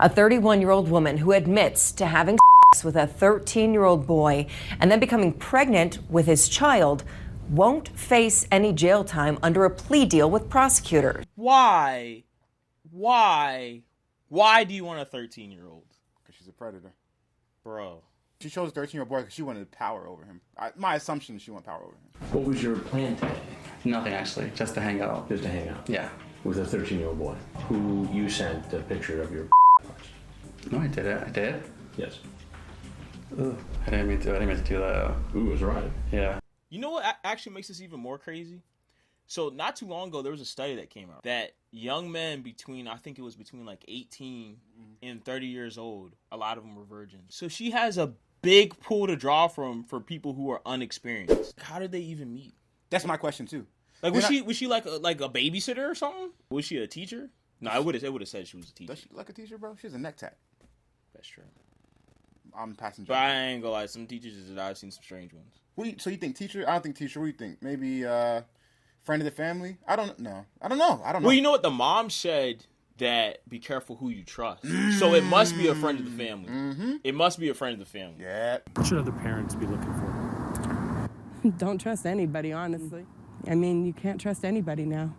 A 31-year-old woman who admits to having sex with a 13-year-old boy and then becoming pregnant with his child won't face any jail time under a plea deal with prosecutors. Why? Why do you want a 13-year-old? Because she's a predator. Bro. She chose a 13-year-old boy because she wanted power over him. My assumption is she wanted power over him. What was your plan today? Nothing, actually. Just to hang out. Just to hang out? Yeah. With a 13-year-old boy who you sent a picture of your parts. No, I did it. I did? Yes. Ugh. I didn't mean to do that. Ooh, it was right. Yeah. You know what actually makes this even more crazy? So not too long ago, there was a study that came out that young men between like 18 and 30 years old, a lot of them were virgins. So she has a big pool to draw from for people who are unexperienced. How did they even meet? That's my question too. Like was she like a babysitter or something? Was she a teacher? No, it would have said she was a teacher. Does she look like a teacher, bro? She's a neck tag. That's true. I'm passing. But I ain't gonna lie, some teachers I've seen some strange ones. So you think teacher? I don't think teacher. What do you think? Maybe friend of the family? I don't know. Well, you know what? The mom said that be careful who you trust. So it must be a friend of the family. Mm-hmm. It must be a friend of the family. Yeah. What should other parents be looking for? Don't trust anybody, honestly. I mean, you can't trust anybody now.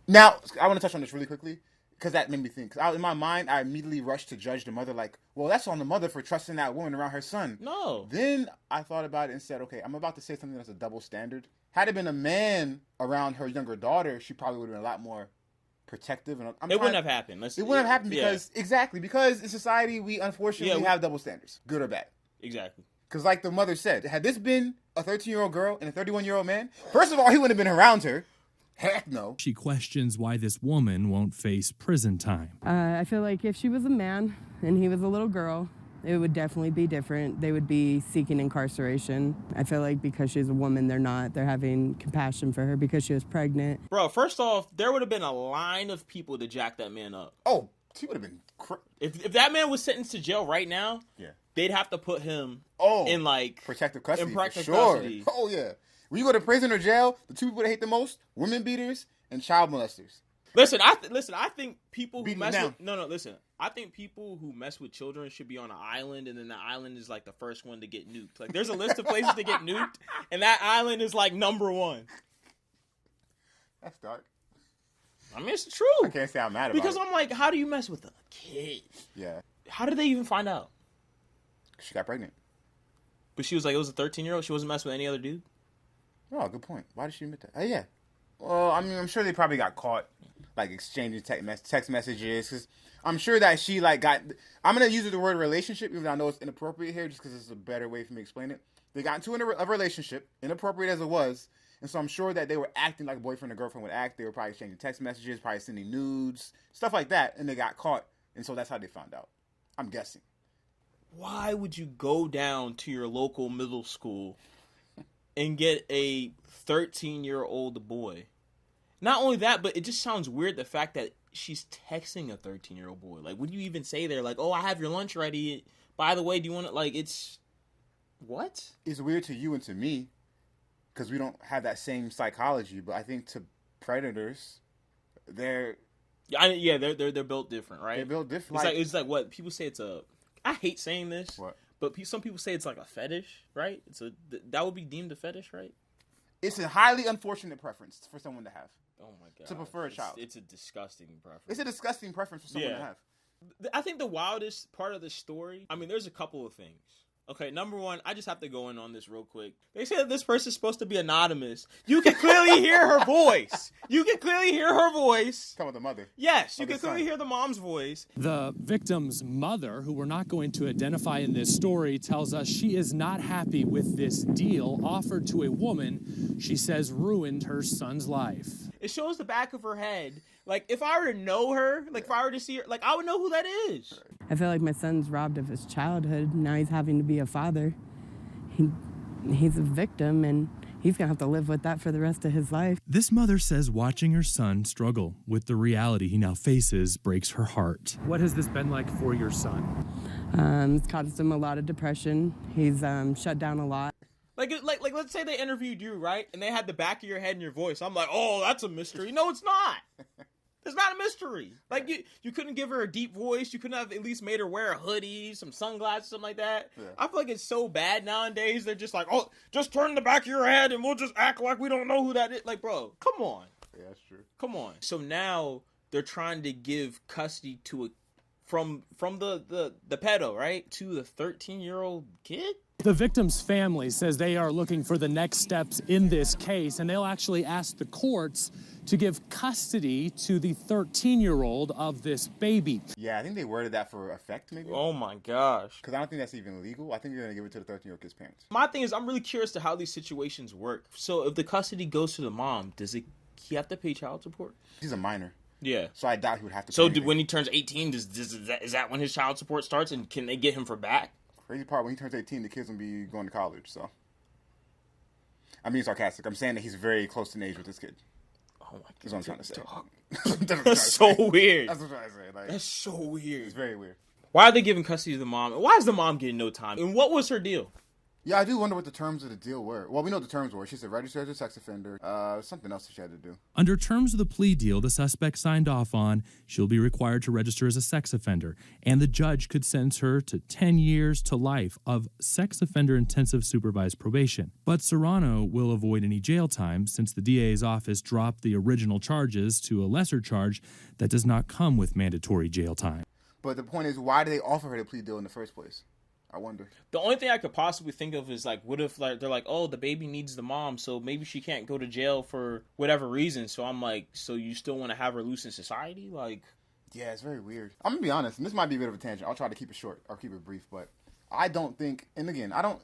Now, I want to touch on this really quickly because that made me think. Because in my mind, I immediately rushed to judge the mother like, well, that's on the mother for trusting that woman around her son. No. Then I thought about it and said, okay, I'm about to say something that's a double standard. Had it been a man around her younger daughter, she probably would have been a lot more protective. And it wouldn't have happened. It wouldn't have happened because, because in society, we unfortunately have double standards, good or bad. Exactly. Because like the mother said, had this been a 13-year-old girl and a 31-year-old man, first of all, he wouldn't have been around her. Heck no. She questions why this woman won't face prison time. I feel like if she was a man and he was a little girl, it would definitely be different. They would be seeking incarceration. I feel like because she's a woman, they're not. They're having compassion for her because she was pregnant. Bro, first off, there would have been a line of people to jack that man up. Oh, he would have been... If that man was sentenced to jail right now, they'd have to put him in like... protective custody. In protective custody. Oh, yeah. When you go to prison or jail, the two people that hate the most, women beaters and child molesters. Listen, I think people who mess with... Listen. I think people who mess with children should be on an island, and then the island is like the first one to get nuked. Like, there's a list of places to get nuked, and that island is like number one. That's dark. I mean, it's true. I can't say I'm mad about because it. I'm like, how do you mess with a kid? Yeah. How did they even find out? She got pregnant. But she was like, it was a 13-year-old. She wasn't messing with any other dude. Oh, good point. Why did she admit that? Oh, yeah. Well, I mean, I'm sure they probably got caught, like, exchanging text messages. Because I'm sure that she, like, got... I'm going to use the word relationship, even though I know it's inappropriate here, just because it's a better way for me to explain it. They got into a relationship, inappropriate as it was, and so I'm sure that they were acting like a boyfriend and girlfriend would act. They were probably exchanging text messages, probably sending nudes, stuff like that, and they got caught, and so that's how they found out. I'm guessing. Why would you go down to your local middle school and get a 13-year-old boy? Not only that, but it just sounds weird, the fact that she's texting a 13-year-old boy. Like, would you even say there, like, oh, I have your lunch ready. By the way, do you want it? Like, it's... What? It's weird to you and to me because we don't have that same psychology, but I think to predators, they're built different, right? They're built different. It's like what people say. It's a. I hate saying this. What? But some people say it's like a fetish, right? That would be deemed a fetish, right? It's a highly unfortunate preference for someone to have. Oh my god! To prefer a child. It's a disgusting preference. It's a disgusting preference for someone to have. I think the wildest part of the story. I mean, there's a couple of things. Okay, number one, I just have to go in on this real quick. They say that this person's supposed to be anonymous. You can clearly hear her voice. Talking about the mother. Yes, you can clearly hear the mom's voice. The victim's mother, who we're not going to identify in this story, tells us she is not happy with this deal offered to a woman she says ruined her son's life. It shows the back of her head. Like, if I were to know her, like, if I were to see her, like, I would know who that is. I feel like my son's robbed of his childhood. Now he's having to be a father. He's a victim, and he's going to have to live with that for the rest of his life. This mother says watching her son struggle with the reality he now faces breaks her heart. What has this been like for your son? It's caused him a lot of depression. He's shut down a lot. Like, let's say they interviewed you, right? And they had the back of your head and your voice. I'm like, oh, that's a mystery. No, it's not. It's not a mystery. Like, you couldn't give her a deep voice. You couldn't have at least made her wear a hoodie, some sunglasses, something like that. Yeah. I feel like it's so bad nowadays. They're just like, oh, just turn the back of your head and we'll just act like we don't know who that is. Like, bro, come on. Yeah, that's true. Come on. So now they're trying to give custody to from the pedo, right, to the 13-year-old kid. The victim's family says they are looking for the next steps in this case, and they'll actually ask the courts to give custody to the 13-year-old of this baby. Yeah, I think they worded that for effect, maybe. Oh my gosh. Because I don't think that's even legal. I think they're going to give it to the 13-year-old kid's parents. My thing is, I'm really curious to how these situations work. So if the custody goes to the mom, does he have to pay child support? He's a minor. Yeah. So I doubt he would have to pay So anything. when he turns 18, is that when his child support starts, and can they get him for back? Crazy part, when he turns 18, the kid's going to be going to college, so. I'm being sarcastic. I'm saying that he's very close in age with this kid. Oh my God. That's what I'm trying to say. That's so weird. That's what I'm trying to say. Like, That's so weird. It's very weird. Why are they giving custody to the mom? Why is the mom getting no time? And what was her deal? Yeah, I do wonder what the terms of the deal were. Well, we know the terms were. She said register as a sex offender. Something else that she had to do. Under terms of the plea deal the suspect signed off on, she'll be required to register as a sex offender, and the judge could sentence her to 10 years to life of sex offender intensive supervised probation. But Serrano will avoid any jail time since the DA's office dropped the original charges to a lesser charge that does not come with mandatory jail time. But the point is, why did they offer her the plea deal in the first place? I wonder. The only thing I could possibly think of is, like, what if, like, they're like, oh, the baby needs the mom, so maybe she can't go to jail for whatever reason. So I'm like, so you still want to have her loose in society? Like, yeah, it's very weird. I'm gonna be honest, and this might be a bit of a tangent. I'll try to keep it short or keep it brief, but I don't think. And again, I don't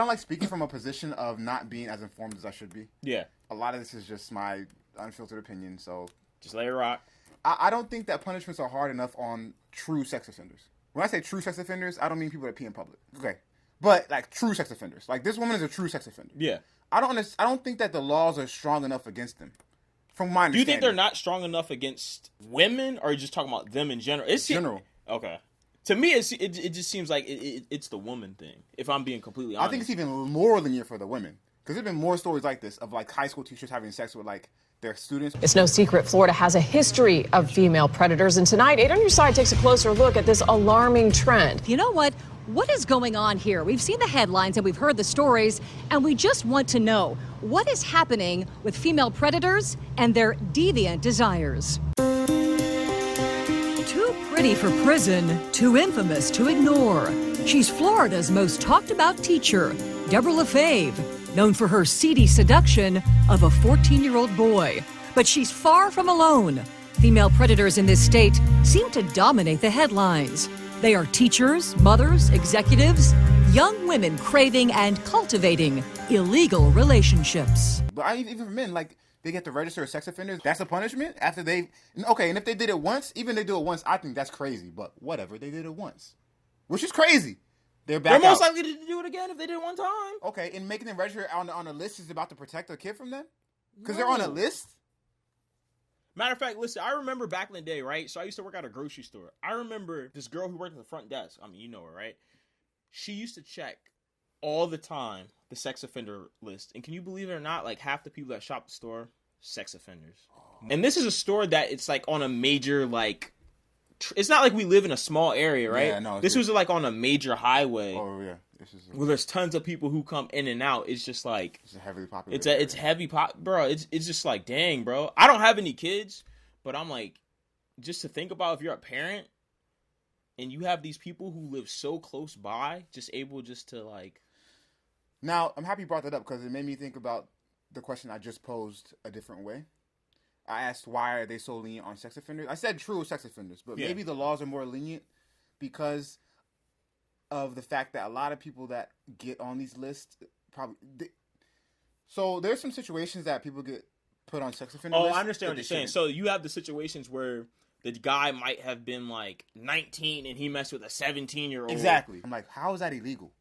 like speaking from a position of not being as informed as I should be. Yeah. A lot of this is just my unfiltered opinion, so just let it rock. I don't think that punishments are hard enough on true sex offenders. When I say true sex offenders, I don't mean people that pee in public. Okay. But, like, true sex offenders. Like, this woman is a true sex offender. Yeah. I don't think that the laws are strong enough against them. From my understanding. Do you think they're not strong enough against women, or are you just talking about them in general? It's general. Okay. To me, it just seems like it's the woman thing, if I'm being completely honest. I think it's even more lenient for the women. Because there have been more stories like this of, like, high school teachers having sex with, like, their students. It's no secret Florida has a history of female predators, and tonight 8 on Your Side takes a closer look at this alarming trend. You know what? What is going on here? We've seen the headlines and we've heard the stories, and we just want to know what is happening with female predators and their deviant desires. Too pretty for prison, too infamous to ignore. She's Florida's most talked about teacher, Deborah LaFave, known for her seedy seduction of a 14-year-old boy. But she's far from alone. Female predators in this state seem to dominate the headlines. They are teachers, mothers, executives, young women craving and cultivating illegal relationships. But even for men, like, they get to register as sex offenders. That's a punishment after they... Okay, and if they did it once, even if they do it once, I think that's crazy. But whatever, they did it once. Which is crazy. They're most likely to do it again if they did it one time. Okay, and making them register on a list is about to protect a kid from them? Because they're on a list? Matter of fact, listen, I remember back in the day, right? So I used to work at a grocery store. I remember this girl who worked at the front desk. I mean, you know her, right? She used to check all the time the sex offender list. And can you believe it or not, like, half the people that shop at the store, sex offenders. And this is a store that it's, like, on a major, like... It's not like we live in a small area, right? Yeah, no. This was like on a major highway. Oh yeah, where there's tons of people who come in and out. It's just like it's a heavily popular. It's heavy pop, bro. It's just like, dang, bro. I don't have any kids, but I'm like, just to think about if you're a parent and you have these people who live so close by, just able just to like. Now I'm happy you brought that up because it made me think about the question I just posed a different way. I asked, why are they so lenient on sex offenders? I said true sex offenders, but maybe the laws are more lenient because of the fact that a lot of people that get on these lists probably... So there's some situations that people get put on sex offender lists. I understand what you're saying. So you have the situations where the guy might have been like 19 and he messed with a 17-year-old. Exactly. I'm like, how is that illegal?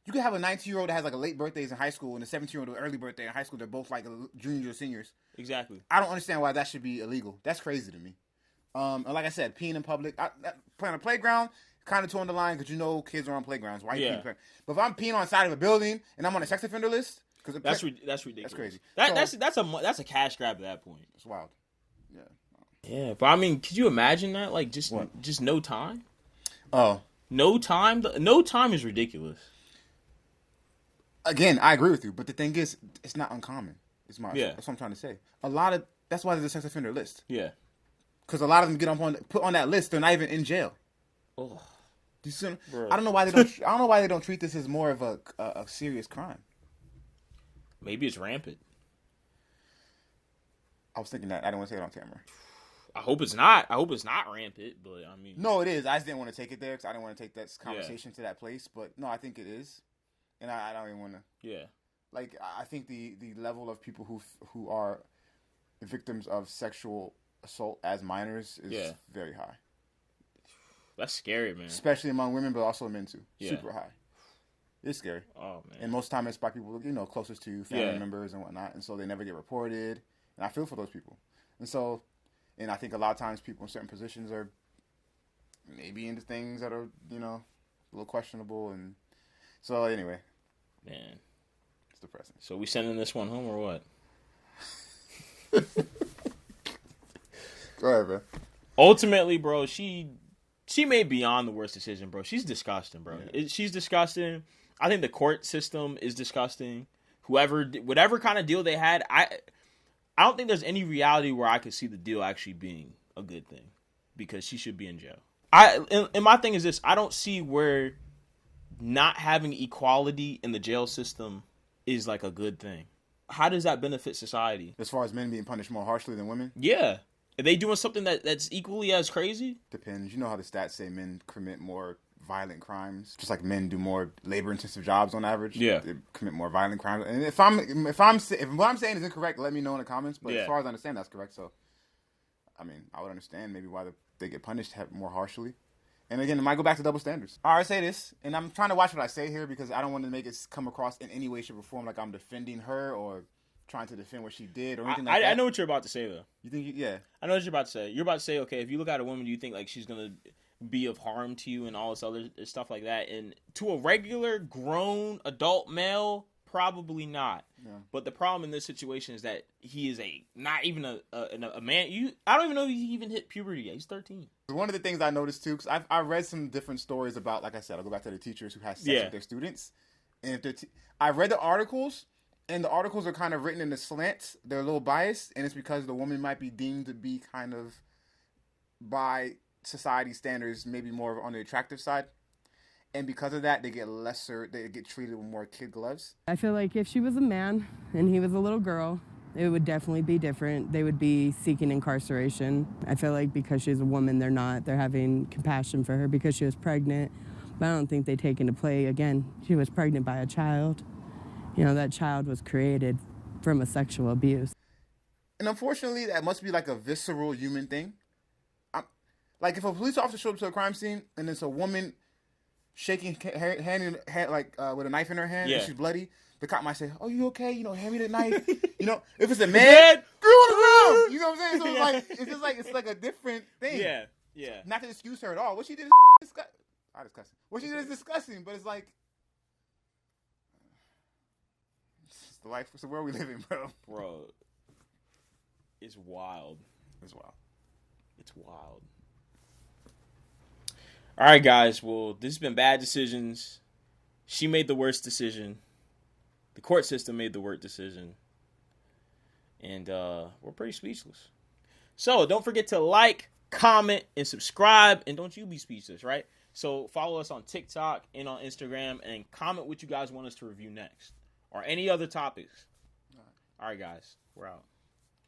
You could have a 19-year-old that has like a late birthdays in high school and a 17-year-old with an early birthday in high school. They're both like juniors or seniors. Exactly. I don't understand why that should be illegal. That's crazy to me. And like I said, peeing in public, playing on a playground, kind of torn the line because you know kids are on playgrounds. Why you peeing? But if I'm peeing on the side of a building and I'm on a sex offender list, because that's ridiculous. That's crazy. That's a cash grab at that point. It's wild. Yeah. Yeah, but I mean, could you imagine that? Like, just no time? Oh. No time? No time is ridiculous. Again, I agree with you, but the thing is, it's not uncommon. That's what I'm trying to say. That's why there's a sex offender list. Yeah. Because a lot of them put on that list. They're not even in jail. Oh. Do you see? I don't know why they don't. I don't know why they don't treat this as more of a serious crime. Maybe it's rampant. I was thinking that. I didn't want to say it on camera. I hope it's not. I hope it's not rampant, but I mean. No, it is. I just didn't want to take it there because I didn't want to take that conversation to that place. But no, I think it is, and I don't even want to. Yeah. Like, I think the level of people who are victims of sexual assault as minors is very high. That's scary, man. Especially among women, but also men too. Yeah. Super high. It's scary. Oh, man. And most of the time it's by people, closest to you, family members and whatnot. And so they never get reported. And I feel for those people. And I think a lot of times people in certain positions are maybe into things that are, a little questionable. And so anyway. Man. It's depressing. So we sending this one home or what? Go ahead, bro. Ultimately, bro, she made beyond the worst decision, bro. She's disgusting, bro. Yeah. She's disgusting. I think the court system is disgusting. Whatever kind of deal they had, I don't think there's any reality where I could see the deal actually being a good thing, because she should be in jail. And my thing is this: I don't see where not having equality in the jail system is like a good thing. How does that benefit society? As far as men being punished more harshly than women? Yeah. Are they doing something that's equally as crazy? Depends. You know how the stats say men commit more violent crimes, just like men do more labor-intensive jobs on average. Yeah, they commit more violent crimes. And if what I'm saying is incorrect, let me know in the comments. But as far as I understand, that's correct. So, I mean, I would understand maybe why they get punished more harshly. And again, it might go back to double standards. All right, I say this, and I'm trying to watch what I say here because I don't want to make it come across in any way, shape, or form like I'm defending her or trying to defend what she did or anything like that. I know what you're about to say, though. You think? Yeah. I know what you're about to say. You're about to say, okay, if you look at a woman, do you think like she's gonna be of harm to you and all this other stuff like that? And to a regular grown adult male, probably not. Yeah. But the problem in this situation is that he is not even a man. I don't even know if he even hit puberty yet. He's 13. One of the things I noticed too, because I read some different stories about, like I said, I'll go back to the teachers who have sex with their students, and if I read the articles. And the articles are kind of written in a slant. They're a little biased, and it's because the woman might be deemed to be kind of, by society standards, maybe more on the attractive side. And because of that, they get treated with more kid gloves. I feel like if she was a man and he was a little girl, it would definitely be different. They would be seeking incarceration. I feel like because she's a woman, they're not. They're having compassion for her because she was pregnant. But I don't think they take into play, again, she was pregnant by a child. That child was created from a sexual abuse. And unfortunately, that must be like a visceral human thing. Like if a police officer showed up to a crime scene and it's a woman shaking hand with a knife in her hand and she's bloody, the cop might say, "Oh, you okay? Hand me the knife." If it's a man, screw on the ground. You know what I'm saying? So it's like a different thing. Yeah, yeah. Not to excuse her at all. What she did is disgusting. What she did is disgusting, but it's like. The life, it's the world we live in, bro. Bro, it's wild. It's wild. It's wild. All right, guys. Well, this has been Bad Decisions. She made the worst decision. The court system made the worst decision. And we're pretty speechless. So don't forget to like, comment, and subscribe. And don't you be speechless, right? So follow us on TikTok and on Instagram. And comment what you guys want us to review next. Or any other topics. All right, guys. We're out.